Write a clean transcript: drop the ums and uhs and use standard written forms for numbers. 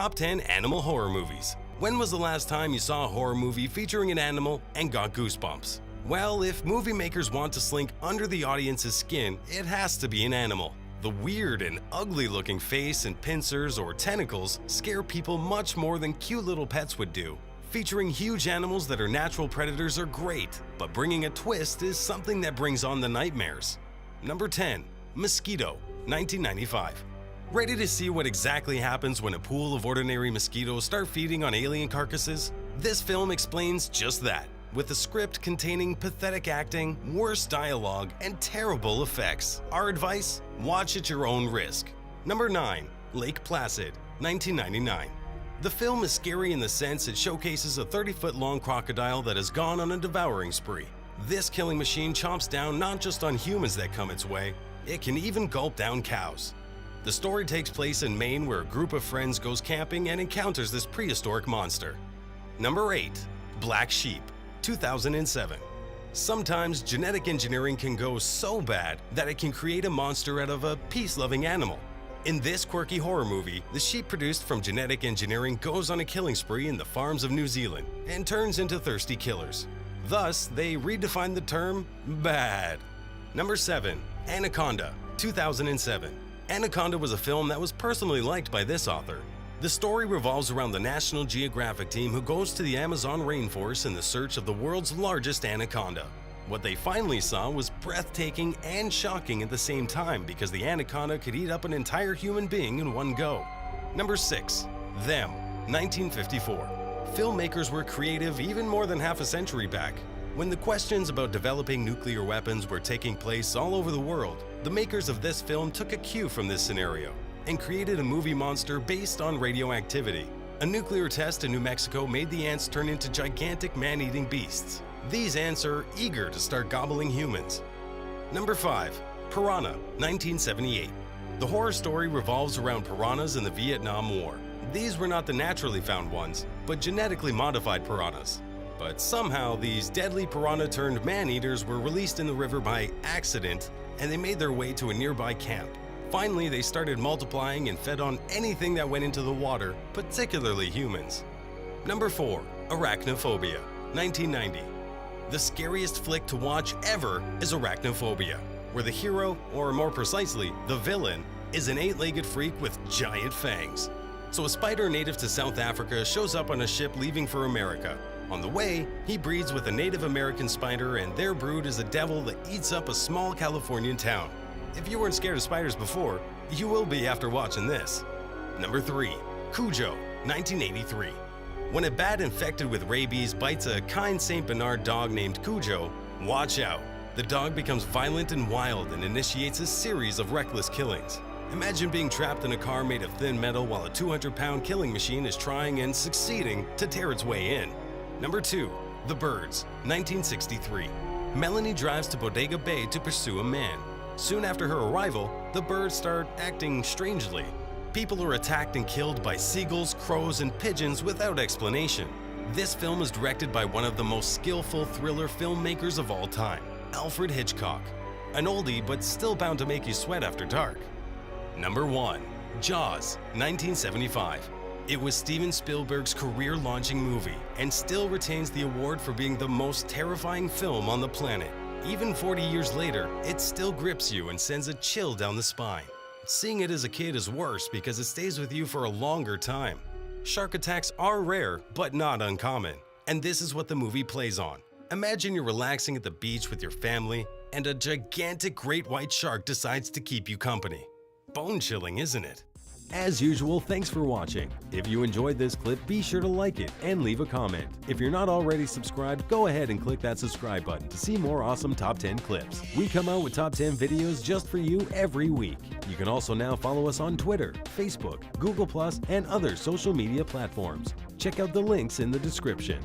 Top 10 Animal Horror Movies. When was the last time you saw a horror movie featuring an animal and got goosebumps? Well, if movie makers want to slink under the audience's skin, it has to be an animal. The weird and ugly looking face and pincers or tentacles scare people much more than cute little pets would do. Featuring huge animals that are natural predators are great, but bringing a twist is something that brings on the nightmares. Number 10. Mosquito, 1995. Ready to see what exactly happens when a pool of ordinary mosquitoes start feeding on alien carcasses? This film explains just that, with a script containing pathetic acting, worse dialogue, and terrible effects. Our advice? Watch at your own risk. Number 9. Lake Placid, 1999. The film is scary in the sense it showcases a 30-foot-long crocodile that has gone on a devouring spree. This killing machine chomps down not just on humans that come its way, it can even gulp down cows. The story takes place in Maine, where a group of friends goes camping and encounters this prehistoric monster. Number 8. Black Sheep, 2007. Sometimes genetic engineering can go so bad that it can create a monster out of a peace-loving animal. In this quirky horror movie, the sheep produced from genetic engineering goes on a killing spree in the farms of New Zealand and turns into thirsty killers. Thus, they redefine the term bad. Number 7. Anaconda, 2007. Anaconda was a film that was personally liked by this author. The story revolves around the National Geographic team who goes to the Amazon rainforest in the search of the world's largest anaconda. What they finally saw was breathtaking and shocking at the same time because the anaconda could eat up an entire human being in one go. Number 6. Them, 1954. Filmmakers were creative even more than half a century back. When the questions about developing nuclear weapons were taking place all over the world, the makers of this film took a cue from this scenario and created a movie monster based on radioactivity. A nuclear test in New Mexico made the ants turn into gigantic man-eating beasts. These ants are eager to start gobbling humans. Number 5. Piranha, 1978. The horror story revolves around piranhas in the Vietnam War. These were not the naturally found ones, but genetically modified piranhas. But somehow, these deadly piranha-turned-man-eaters were released in the river by accident, and they made their way to a nearby camp. Finally, they started multiplying and fed on anything that went into the water, particularly humans. Number 4. Arachnophobia, 1990. The scariest flick to watch ever is Arachnophobia, where the hero, or more precisely, the villain, is an 8-legged freak with giant fangs. So a spider native to South Africa shows up on a ship leaving for America. On the way, he breeds with a Native American spider, and their brood is a devil that eats up a small Californian town. If you weren't scared of spiders before, you will be after watching this. Number 3. Cujo, 1983. When a bat infected with rabies bites a kind St. Bernard dog named Cujo, watch out. The dog becomes violent and wild and initiates a series of reckless killings. Imagine being trapped in a car made of thin metal while a 200-pound killing machine is trying and succeeding to tear its way in. Number 2. The Birds, 1963. Melanie drives to Bodega Bay to pursue a man. Soon after her arrival, the birds start acting strangely. People are attacked and killed by seagulls, crows, and pigeons without explanation. This film is directed by one of the most skillful thriller filmmakers of all time, Alfred Hitchcock. An oldie, but still bound to make you sweat after dark. Number 1. Jaws, 1975. It was Steven Spielberg's career-launching movie and still retains the award for being the most terrifying film on the planet. Even 40 years later, it still grips you and sends a chill down the spine. Seeing it as a kid is worse because it stays with you for a longer time. Shark attacks are rare, but not uncommon, and this is what the movie plays on. Imagine you're relaxing at the beach with your family, and a gigantic great white shark decides to keep you company. Bone-chilling, isn't it? As usual, thanks for watching. If you enjoyed this clip, be sure to like it and leave a comment. If you're not already subscribed, go ahead and click that subscribe button to see more awesome Top 10 clips. We come out with Top 10 videos just for you every week. You can also now follow us on Twitter, Facebook, Google+, and other social media platforms. Check out the links in the description.